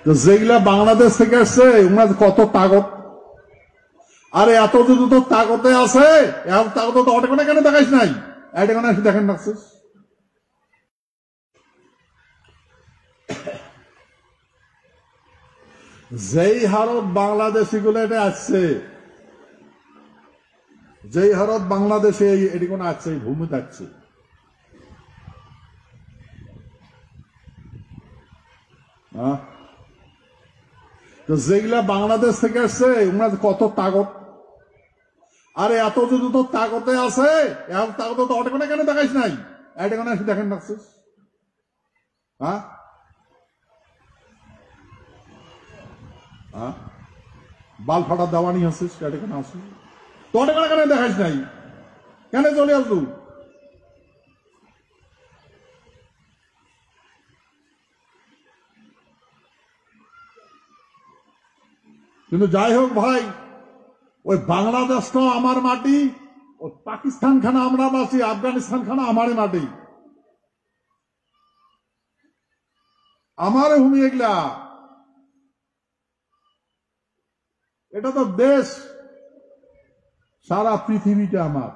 তো যেগুলা বাংলাদেশ থেকে আসছে ওনার কত তাগত, আরে এত যদি তো তাগতে আছে, এত তাগত তো অটেকনে কেন দেখাইস নাই, এটেকনে এসে দেখেন রাখছিস। যেই হারত বাংলাদেশি গুলো এটা আসছে, যেই হারত বাংলাদেশে এটি কোন আসছে, এই ভূমি থাকছে, তো যেগুলা বাংলাদেশ থেকে আসছে ওনার কত তাগত, আরে এত যদি তো তাগতে আছে, এত তাগত তো অটেকনে কেন দেখাইস নাই, এটেকনে এসে দেখেন রাখছিস। বাল ফাটা দেওয়ানি হচ্ছিস, এটেকনে আসিস তো অটেকনে কেন দেখাইস নাই, কেন চলে আসলু। কিন্তু যাই হোক ভাই, ওই বাংলাদেশটা আমার মাটি, ওই পাকিস্তান খানা আমরা বাঁচি, আফগানিস্তান খানা আমারই মাটি, আমারে ভূমি এগুলা, এটা তো দেশ, সারা পৃথিবীটা আমার।